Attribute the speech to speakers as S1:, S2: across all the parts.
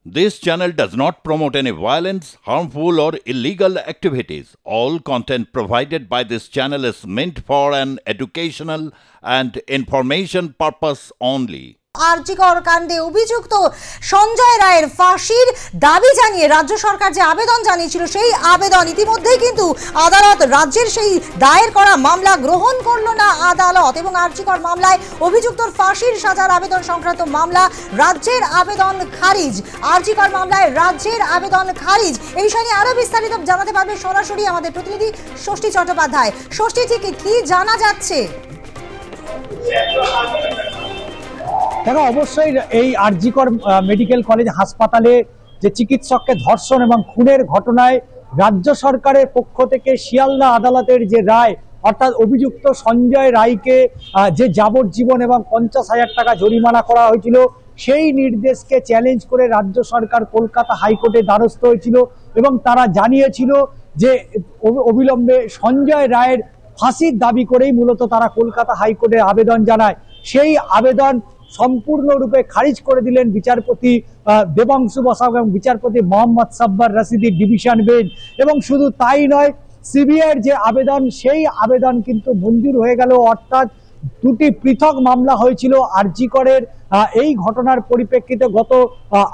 S1: This channel does not promote any violence, harmful, or illegal activities. All content provided by this channel is meant for an educational and information purpose only.
S2: RG Kar কাণ্ডে অভিযুক্ত সঞ্জয় রায়ের ফাঁসির দাবি জানিয়ে রাজ্য সরকার যে আবেদন জানিয়েছিল সেই আবেদন ইতিমধ্যেই কিন্তু আদালত রাজ্যের সেই দায়ের করা মামলা গ্রহণ করল না আদালত এবং আরজিকর মামলায় অভিযুক্তর ফাঁসির সাজার আবেদন সংক্রান্ত মামলা রাজ্যের আবেদন খারিজ। আরজিকর মামলায় রাজ্যের আবেদন খারিজ। এই বিষয় নিয়ে আরো বিস্তারিত জানাতে পারবে সরাসরি আমাদের প্রতিনিধি ষষ্ঠী চট্টোপাধ্যায়। ষষ্ঠী, ঠিক কি জানা যাচ্ছে?
S3: দেখো, অবশ্যই এই আরজিকর মেডিকেল কলেজ হাসপাতালে যে চিকিৎসককে ধর্ষণ এবং খুনের ঘটনায় রাজ্য সরকারের পক্ষ থেকে শিয়ালদা আদালতের যে রায়, অর্থাৎ অভিযুক্ত সঞ্জয় রায়কে যে যাবজ্জীবন এবং 50,000 টাকা জরিমানা করা হয়েছিল, সেই নির্দেশকে চ্যালেঞ্জ করে রাজ্য সরকার কলকাতা হাইকোর্টের দ্বারস্থ হয়েছিল এবং তারা জানিয়েছিল যে অবিলম্বে সঞ্জয় রায়ের ফাঁসির দাবি করেই মূলত তারা কলকাতা হাইকোর্টে আবেদন জানায়। সেই আবেদন সম্পূর্ণরূপে খারিজ করে দিলেন বিচারপতি দেবাংশু বসাক এবং বিচারপতি মোহাম্মদ সাব্বার রশিদির ডিভিশন বেঞ্চ। এবং শুধু তাই নয়, সিবিআইয়ের যে আবেদন সেই আবেদন কিন্তু মঞ্জুর হয়ে গেল। অর্থাৎ দুটি পৃথক মামলা হয়েছিল আরজিকরের এই ঘটনার পরিপ্রেক্ষিতে গত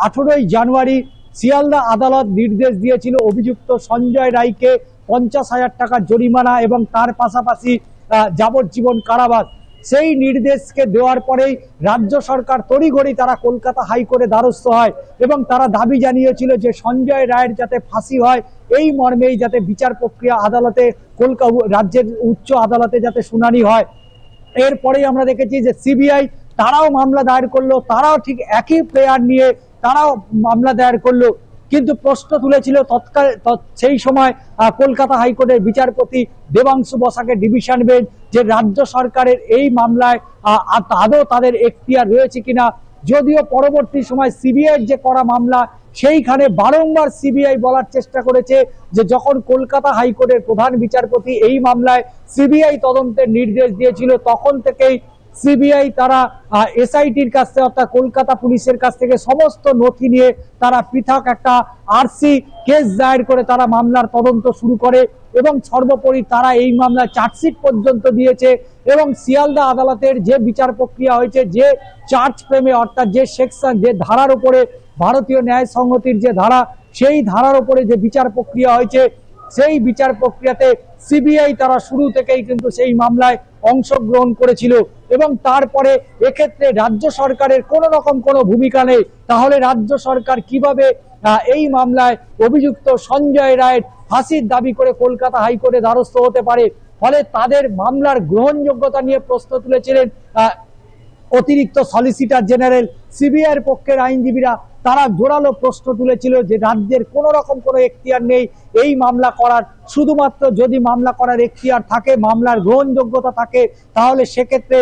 S3: 18ই জানুয়ারি শিয়ালদা আদালত নির্দেশ দিয়েছিল অভিযুক্ত সঞ্জয় রায়কে 50,000 টাকা জরিমানা এবং তার পাশাপাশি যাবজ্জীবন কারাবাস। সেই নির্দেশকে দেওয়ার পরেই রাজ্য সরকার তড়িঘড়ি তারা কলকাতা হাইকোর্টে দ্বারস্থ হয় এবং তারা দাবি জানিয়েছিল যে সঞ্জয় রায়ের যাতে ফাঁসি হয় এই মর্মেই যাতে বিচার প্রক্রিয়া আদালতে রাজ্যের উচ্চ আদালতে যাতে শুনানি হয়। এরপরেই আমরা দেখেছি যে সিবিআই তারাও মামলা দায়ের করলো, তারাও ঠিক একই প্লেয়ার নিয়ে তারাও মামলা দায়ের করলো। কিন্তু প্রশ্ন তুলেছিল তৎকাল সেই সময় কলকাতা হাইকোর্টের বিচারপতি দেবাংশু বসাকের ডিভিশন বেঞ্চ যে রাজ্য সরকারের এই মামলায় আদৌ তাদের এখতিয়ার রয়েছে কিনা। যদিও পরবর্তী সময় সিবিআইয়ের যে করা মামলা সেইখানে বারংবার সিবিআই বলার চেষ্টা করেছে যে যখন কলকাতা হাইকোর্টের প্রধান বিচারপতি এই মামলায় সিবিআই তদন্তের নির্দেশ দিয়েছিল তখন থেকেই সিবিআই তারা এসআইটির কাছ থেকে অর্থাৎ কলকাতা পুলিশের কাছ থেকে সমস্ত নথি নিয়ে তারা পৃথক একটা আরসি কেস দায়ের করে তারা মামলার তদন্ত শুরু করে এবং সর্বোপরি তারা এই মামলায় চার্জশিট পর্যন্ত দিয়েছে। এবং শিয়ালদা আদালতের যে বিচার প্রক্রিয়া হয়েছে, যে চার্জ ফ্রেমে অর্থাৎ যে সেকশন যে ধারার উপরে ভারতীয় ন্যায় সংহতির যে ধারা, সেই ধারার উপরে যে বিচার প্রক্রিয়া হয়েছে সেই বিচার প্রক্রিয়াতে সিবিআই তারা শুরু থেকেই কিন্তু সেই মামলায় অংশগ্রহণ করেছিল এবং তারপরে এক্ষেত্রে রাজ্য সরকারের কোনো রকম কোনো ভূমিকা নেই। তাহলে রাজ্য সরকার কিভাবে এই মামলায় অভিযুক্ত সঞ্জয় রায়ের ফাঁসির দাবি করে কলকাতা হাইকোর্টে দ্বারস্থ হতে পারে? ফলে তাদের মামলার গ্রহণযোগ্যতা নিয়ে প্রশ্ন তুলেছিলেন অতিরিক্ত সলিসিটর জেনারেল। সিবিআইয়ের পক্ষের আইনজীবীরা তারা জোরালো প্রশ্ন তুলেছিল যে রাজ্যের কোনো রকম কোনো এখতিয়ার নেই এই মামলা করার। শুধুমাত্র যদি মামলা করার এখতিয়ার থাকে, মামলার গ্রহণযোগ্যতা থাকে, তাহলে সেক্ষেত্রে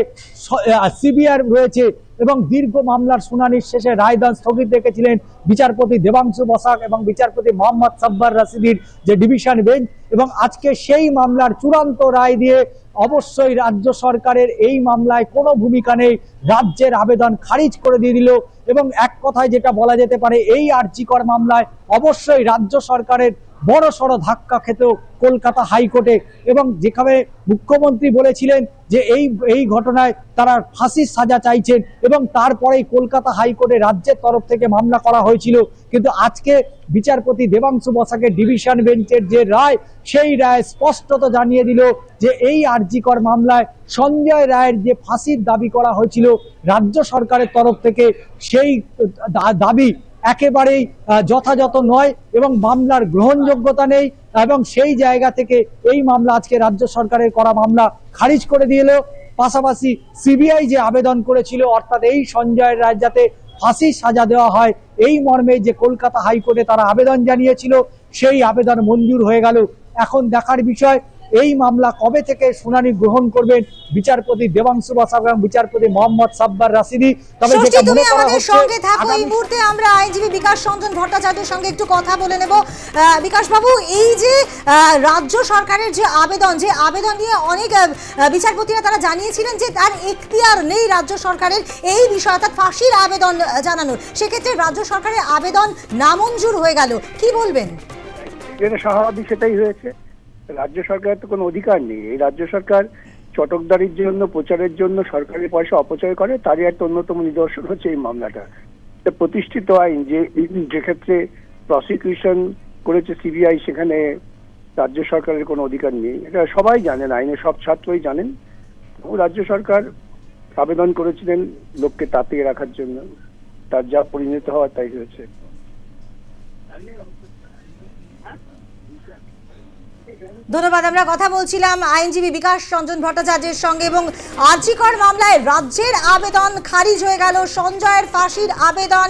S3: সিবিআই রয়েছে। এবং দীর্ঘ মামলার শুনানির শেষে রায়দান স্থগিত রেখেছিলেন বিচারপতি দেবাংশু বসাক এবং বিচারপতি মোহাম্মদ সাব্বার রশিদির যে ডিভিশন বেঞ্চ। এবং আজকে সেই মামলার চূড়ান্ত রায় দিয়ে অবশ্যই রাজ্য সরকারের এই মামলায় কোনো ভূমিকা নেই, রাজ্যের আবেদন খারিজ করে দিয়ে দিল। এবং এক কথায় যেটা বলা যেতে পারে, এই আরজিকর মামলায় অবশ্যই রাজ্য সরকারের বড় সড় ধাক্কা খেত কলকাতা হাইকোর্টে। এবং যেখানে মুখ্যমন্ত্রী বলেছিলেন যে এই ঘটনায় তারা ফাঁসির সাজা চাইছেন এবং তারপরেই কলকাতা হাইকোর্টে রাজ্যের তরফ থেকে মামলা করা হয়েছিল। কিন্তু আজকে বিচারপতি দেবাংশু বসাকের ডিভিশন বেঞ্চের যে রায়, সেই রায় স্পষ্টত জানিয়ে দিল যে এই আরজিকর মামলায় সঞ্জয় রায়ের যে ফাঁসির দাবি করা হয়েছিল রাজ্য সরকারের তরফ থেকে, সেই দাবি একেবারেই যথাযথ নয় এবং মামলার গ্রহণযোগ্যতা নেই। এবং সেই জায়গা থেকে এই মামলা আজকে রাজ্য সরকারের করা মামলা খারিজ করে দিল। পাশাপাশি সিবিআই যে আবেদন করেছিল অর্থাৎ এই সঞ্জয় রায় যাতে ফাঁসির সাজা দেওয়া হয় এই মর্মে যে কলকাতা হাইকোর্টে তারা আবেদন জানিয়েছিল সেই আবেদন মঞ্জুর হয়ে গেল। এখন দেখার বিষয় এই মামলা কবে থেকে শুনানি গ্রহণ করবেন বিচারপতি দেবাংশু বসাক এবং বিচারপতি মোহাম্মদ সাব্বার রাশিদি। তবে যেটা মনে করা হচ্ছে
S2: সঙ্গে থাকো, এই মুহূর্তে আমরা আইনজীবী বিকাশ রঞ্জন ভট্টাচার্যের সঙ্গে একটু কথা বলে নেব। বিকাশ বাবু, এই যে রাজ্য সরকারের যে আবেদন নিয়ে অনেক বিচারপতিরা তারা জানিয়েছিলেন যে তার এখতিয়ার নেই রাজ্য সরকারের এই বিষয়ে, অর্থাৎ ফাঁসির আবেদন জানানোর, সেক্ষেত্রে রাজ্য সরকারের আবেদন নামঞ্জুর হয়ে গেল, কি বলবেন?
S4: যেটা স্বাভাবিক সেটাই হয়েছে। রাজ্য সরকারের তো কোনো অধিকার নেই। এই রাজ্য সরকার চটকদারির জন্য, প্রচারের জন্য সরকারি পয়সা অপচয় করে, তারই একটা অন্যতম নিদর্শন হচ্ছে এই মামলাটা। প্রতিষ্ঠিত আইন যে ক্ষেত্রে প্রসিকিউশন করেছে সিবিআই, সেখানে রাজ্য সরকারের কোনো অধিকার নেই, এটা সবাই জানেন, আইনের সব ছাত্রই জানেন। রাজ্য সরকার আবেদন করেছিলেন লোককে তাতিয়ে রাখার জন্য, তার যা পরিণত হওয়ার তাই হয়েছে।
S2: ধন্যবাদ। আমরা কথা বলছিলাম আইনজীবী বিকাশ রঞ্জন ভট্টাচার্যের সঙ্গে, এবং আরজিকর মামলায় রাজ্যের আবেদন খারিজ হয়ে গেল। সঞ্জয়ের ফাঁসির আবেদন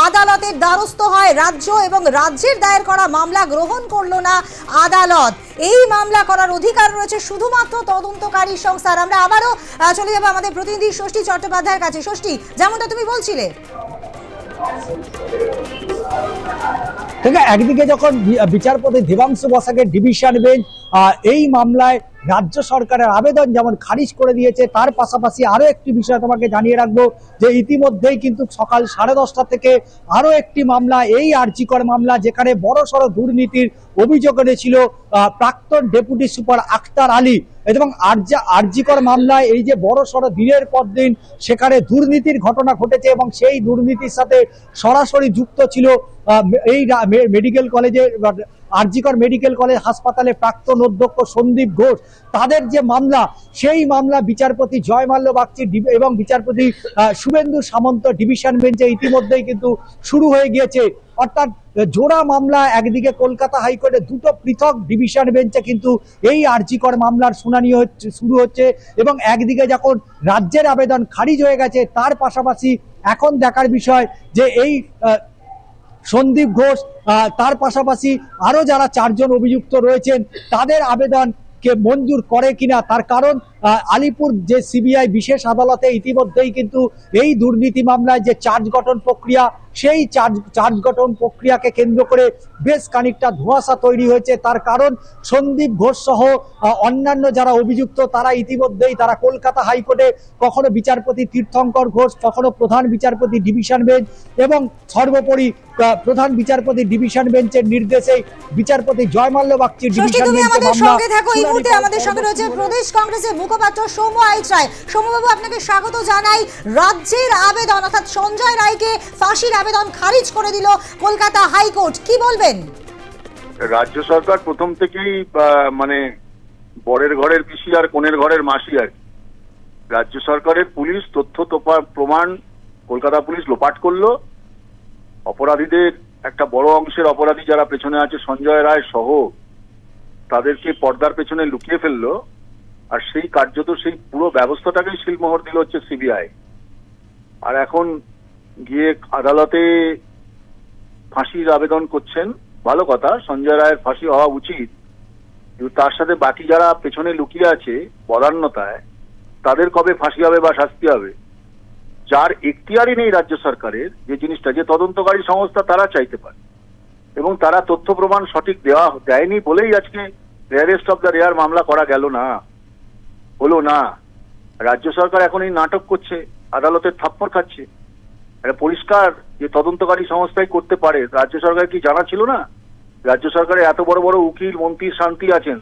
S2: আদালতের দ্বারস্থ হয় রাজ্য, এবং রাজ্যের দায়ের করা মামলা গ্রহণ করল না আদালত। এই মামলা করার অধিকার রয়েছে শুধুমাত্র তদন্তকারী সংস্থার। আমরা আবারও চলে যাবো আমাদের প্রতিনিধি ষষ্ঠী চট্টোপাধ্যায়ের কাছে। ষষ্ঠী, যেমনটা তুমি বলছিলে,
S3: একদিকে যখন বিচারপতি দেবাংশু বসাকের ডিভিশন বেঞ্চ এই মামলায় রাজ্য সরকারের আবেদন যেমন খারিজ করে দিয়েছে, তার পাশাপাশি আরো একটি বিষয় তোমাকে জানিয়ে রাখবো যে ইতিমধ্যেই কিন্তু সকাল 10:30 থেকে আরো একটি মামলা, এই আরজিকর মামলা, যেখানে বড়সড় দুর্নীতির অভিযোগ এনেছিল প্রাক্তন ডেপুটি সুপার আখতার আলী, এবং আরজিকর মামলায় এই যে বড়সড় দিনের পর দিন সেখানে দুর্নীতির ঘটনা ঘটেছে, এবং সেই দুর্নীতির সাথে সরাসরি যুক্ত ছিল এই মেডিকেল কলেজে, আরজিকর মেডিকেল কলেজ হাসপাতালে প্রাক্তন অধ্যক্ষ সন্দীপ ঘোষ। তাদের যে মামলা, সেই মামলা বিচারপতি জয়মাল্য বাগচি এবং বিচারপতি শুভেন্দু সামন্ত ডিভিশন বেঞ্চে ইতিমধ্যেই কিন্তু শুরু হয়ে গিয়েছে। অর্থাৎ জোড়া মামলা, একদিকে কলকাতা হাইকোর্টে দুটো পৃথক ডিভিশন বেঞ্চে কিন্তু এই আরজিকর মামলার শুনানি শুরু হচ্ছে, এবং একদিকে যখন রাজ্যের আবেদন খারিজ হয়ে গেছে, তার পাশাপাশি এখন দেখার বিষয় যে এই সন্দীপ ঘোষ, তার পাশাপাশি আরো যারা 4 জন অভিযুক্ত রয়েছেন তাদের আবেদনকে মঞ্জুর করে কিনা। তার কারণ আলিপুর যে সিবিআই বিশেষ আদালতে ইতিমধ্যেই কিন্তু এই দুর্নীতি মামলায় যে চার্জ গঠন প্রক্রিয়া, সেই চার্জ গঠন প্রক্রিয়াকে কেন্দ্র করে বেশ খানিকটা ধোঁয়াশা তৈরি হয়েছে। তার কারণ সন্দীপ ঘোষ সহ অন্যান্য যারা অভিযুক্ত তারা ইতিমধ্যেই তারা কলকাতা হাইকোর্টে কখনো বিচারপতি তীর্থঙ্কর ঘোষ, কখনো প্রধান বিচারপতি ডিভিশন বেঞ্চ, এবং সর্বোপরি প্রধান বিচারপতি ডিভিশন বেঞ্চের নির্দেশে বিচারপতি জয়মাল্য বাগচি ডিভিশন বেঞ্চে মামলা।
S2: আমাদের সঙ্গে রয়েছে প্রদেশ কংগ্রেসের মুখপাত্র সৌম্য আইচ রায়। সৌম্যবাবু, আপনাকে স্বাগত জানাই। রাজ্যের আবেদন, অর্থাৎ সঞ্জয় রায়কে ফাঁসির আবেদন খারিজ করে দিল কলকাতা হাইকোর্ট, কি বলবেন?
S5: রাজ্য সরকার প্রথম থেকেই মানে বরের ঘরের পিসি আর কোণের ঘরের মাসি আর কি। রাজ্য সরকারের পুলিশ তথ্য প্রমাণ কলকাতা পুলিশ লোপাট করলো। অপরাধীদের একটা বড় অংশের অপরাধী যারা পেছনে আছে সঞ্জয় রায় সহ, তাদেরকে পর্দার পেছনে লুকিয়ে ফেললো, আর সেই কার্যত সেই পুরো ব্যবস্থাটাকেই শিলমোহর দিল হচ্ছে সিবিআই। আর এখন গিয়ে আদালতে ফাঁসির আবেদন করছেন, ভালো কথা, সঞ্জয় রায়ের ফাঁসি হওয়া উচিত, কিন্তু তার সাথে বাকি যারা পেছনে লুকিয়ে আছে বদান্যতায়, তাদের কবে ফাঁসি হবে বা শাস্তি হবে? যার এখতিয়ারই নেই রাজ্য সরকারের, যে জিনিসটা যে তদন্তকারী সংস্থা তারা চাইতে পারে, এবং তারা তথ্য প্রমাণ সঠিক দেয়নি বলেই আজকে রেয়ারেস্ট অফ দ্য রেয়ার মামলা করা গেল না, হলো না। রাজ্য সরকার এখন এই নাটক করছে, আদালতের থাপ্পড় খাচ্ছে। এটা পরিষ্কার যে তদন্তকারী সংস্থাই করতে পারে। রাজ্য সরকার কি জানা ছিল না? রাজ্য সরকারে এত বড় বড় উকিল মন্ত্রী শান্তি আছেন,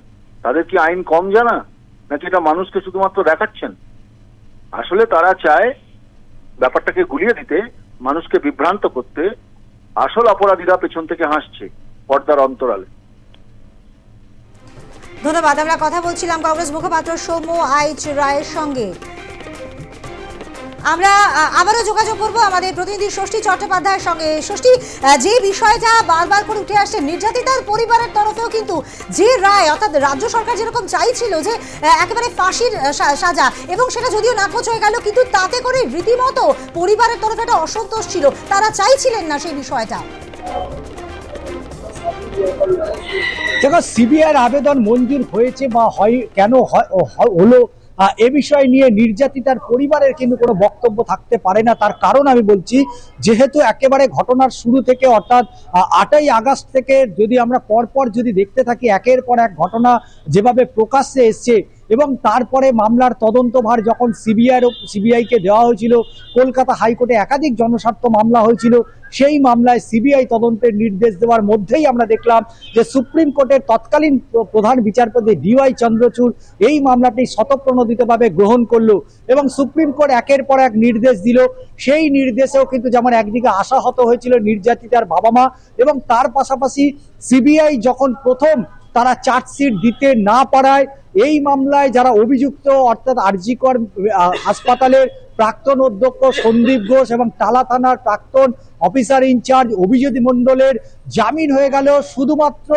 S5: তাদের কি আইন কম জানা, নাকি এটা মানুষকে শুধুমাত্র দেখাচ্ছেন? আসলে তারা চায় ব্যাপারটাকে গুলিয়ে দিতে, মানুষকে বিভ্রান্ত করতে। আসল অপরাধীরা পেছন থেকে হাসছে পর্দার অন্তরালে।
S2: ধন্যবাদ। আমরা কথা বলছিলাম কংগ্রেস মুখপাত্র সৌম্য আইচ রায়ের সঙ্গে। আমরা আবারও যোগাযোগ করব আমাদের প্রতিনিধি ষষ্ঠী চট্টোপাধ্যায়ের সঙ্গে। ষষ্ঠী, যে বিষয়টা বারবার করে উঠে আসছে, নির্যাতিতার পরিবারের তরফেও কিন্তু যে রায়, অর্থাৎ রাজ্য সরকার যেরকম চাইছিল যে একেবারে ফাঁসির সাজা, এবং সেটা যদিও নাকচ হয়ে গেল, কিন্তু তাতে করে রীতিমতো পরিবারের তরফে একটা অসন্তোষ ছিল, তারা চাইছিলেন না সেই বিষয়টা।
S3: দেখো, সিবিআইয়ের আবেদন মঞ্জুর হয়েছে বা হয় কেন হলো এ বিষয় নিয়ে নির্যাতিতার পরিবারের কিন্তু কোনো বক্তব্য থাকতে পারে না। তার কারণ আমি বলছি, যেহেতু একেবারে ঘটনার শুরু থেকে অর্থাৎ 8ই আগস্ট থেকে যদি আমরা পরপর যদি দেখতে থাকি, একের পর এক ঘটনা যেভাবে প্রকাশ্যে এসছে এবং তারপরে মামলার তদন্তভার যখন সিবিআইকে দেওয়া হয়েছিল, কলকাতা হাইকোর্টে একাধিক জনস্বার্থ মামলা হয়েছিল, সেই মামলায় সিবিআই তদন্তের নির্দেশ দেওয়ার মধ্যেই আমরা দেখলাম যে সুপ্রিম কোর্টের তৎকালীন প্রধান বিচারপতি ডিওয়াই চন্দ্রচূড় এই মামলাটি স্বতঃপ্রণোদিতভাবে গ্রহণ করলো এবং সুপ্রিম কোর্ট একের পর এক নির্দেশ দিল। সেই নির্দেশেও কিন্তু যেমন একদিকে আশাহত হয়েছিল নির্যাতিতার বাবা মা, এবং তার পাশাপাশি সিবিআই যখন প্রথম তারা চার্জশিট দিতে না পারায় এই মামলায় যারা অভিযুক্ত অর্থাৎ আরজি কর হাসপাতালের প্রাক্তন অধ্যক্ষ সন্দীপ ঘোষ এবং টালা থানার প্রাক্তন অফিসার ইনচার্জ অভিজিৎ মণ্ডলের জামিন হয়ে গেল শুধুমাত্র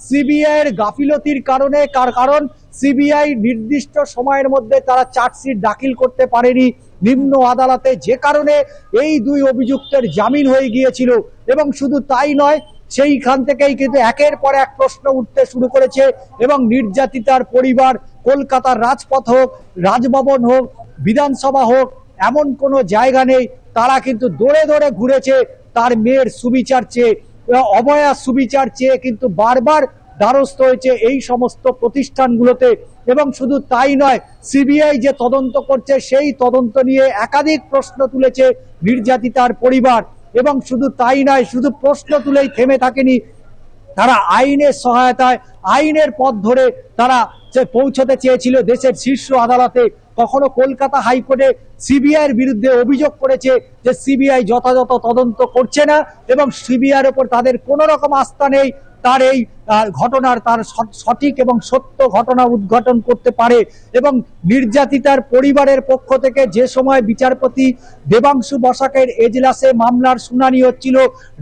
S3: সিবিআইয়ের গাফিলতির কারণে। কারণ সিবিআই নির্দিষ্ট সময়ের মধ্যে তারা চার্জশিট দাখিল করতে পারেনি নিম্ন আদালতে, যে কারণে এই দুই অভিযুক্তের জামিন হয়ে গিয়েছিল। এবং শুধু তাই নয়, সেইখান থেকেই কিন্তু একের পর এক প্রশ্ন উঠতে শুরু করেছে এবং নির্যাতিতার পরিবার কলকাতার রাজপথ হোক, রাজভবন হোক, বিধানসভা হোক, এমন কোনো জায়গা নেই, তারা কিন্তু দৌড়ে দৌড়ে ঘুরেছে তার মেয়ের সুবিচার চেয়ে, অভয়া সুবিচার চেয়ে কিন্তু বারবার দ্বারস্থ হয়েছে এই সমস্ত প্রতিষ্ঠানগুলোতে। এবং শুধু তাই নয়, সিবিআই যে তদন্ত করছে সেই তদন্ত নিয়ে একাধিক প্রশ্ন তুলেছে নির্যাতিতার পরিবার। এবং শুধু তাই নয়, শুধু প্রশ্ন তুলেই থেমে থাকেনি, তারা আইনের সহায়তায় আইনের পথ ধরে তারা পৌঁছতে চেয়েছিল দেশের শীর্ষ আদালতে। কখনো কলকাতা হাইকোর্টে সিবিআইয়ের বিরুদ্ধে অভিযোগ করেছে যে সিবিআই যথাযথ তদন্ত করছে না এবং সিবিআইয়ের উপর তাদের কোনো রকম আস্থা নেই, তার এই ঘটনার তার সঠিক এবং সত্য ঘটনা উদ্ঘাটন করতে পারে। এবং নির্যাতিতার পরিবারের পক্ষ থেকে যে সময় বিচারপতি দেবাংশু বসাকের এজলাসে মামলার শুনানি হচ্ছিল,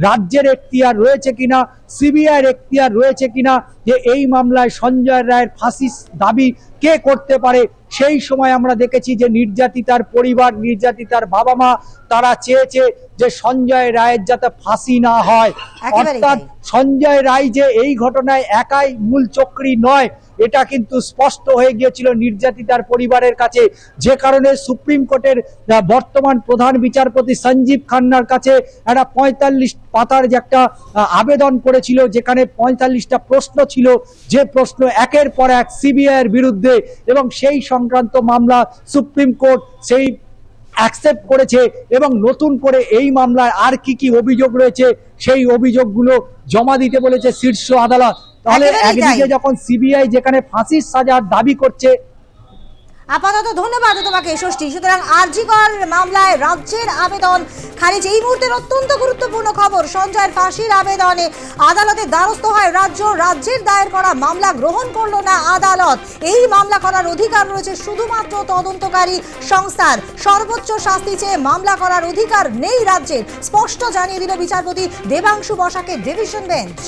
S3: রাজ্যের এখতিয়ার রয়েছে কিনা, সিবিআইয়ের এখতিয়ার রয়েছে কিনা যে এই মামলায় সঞ্জয় রায়ের ফাঁসির দাবি কে করতে পারে, সেই সময় আমরা দেখেছি যে নির্যাতিতার পরিবার, নির্যাতিতার বাবা মা তারা চেয়েছে যে সঞ্জয় রায়ের যাতে ফাঁসি না হয়। অর্থাৎ সঞ্জয় রায় যে এই ঘটনায় একাই মূল চক্রী নয়, এটা কিন্তু স্পষ্ট হয়ে গিয়েছিল নির্যাতিতার পরিবারের কাছে, যে কারণে সুপ্রিম কোর্টের বর্তমান প্রধান বিচারপতি সঞ্জীব খান্নার কাছে একটা 45 পাতার যে একটা আবেদন করেছিল, যেখানে 45টা প্রশ্ন ছিল, যে প্রশ্ন একের পর এক সিবিআইয়ের বিরুদ্ধে, এবং সেই সংক্রান্ত মামলা সুপ্রিম কোর্ট সেই অ্যাকসেপ্ট করেছে এবং নতুন করে এই মামলায় আর কি কি অভিযোগ রয়েছে সেই অভিযোগগুলো জমা দিতে বলেছে শীর্ষ আদালত। তাহলে একদিকে যখন সিবিআই যেখানে ফাঁসির সাজার দাবি করছে।
S2: আপাতত ধন্যবাদ তোমাকে ষষ্ঠী। সুতরাং আরজি কর মামলায় রাজ্যের আবেদন খারিজ। এই মুহূর্তের অত্যন্ত গুরুত্বপূর্ণ খবর, সঞ্জয়ের ফাঁসির আবেদনে আদালতে দ্বারস্থ হয় রাজ্য। রাজ্যের দায়ের করা মামলা গ্রহণ করলো না আদালত। এই মামলা করার অধিকার রয়েছে শুধুমাত্র তদন্তকারী সংস্থার। সর্বোচ্চ শাস্তি চেয়ে মামলা করার অধিকার নেই রাজ্যের, স্পষ্ট জানিয়ে দিল বিচারপতি দেবাংশু বসাকের ডিভিশন বেঞ্চ।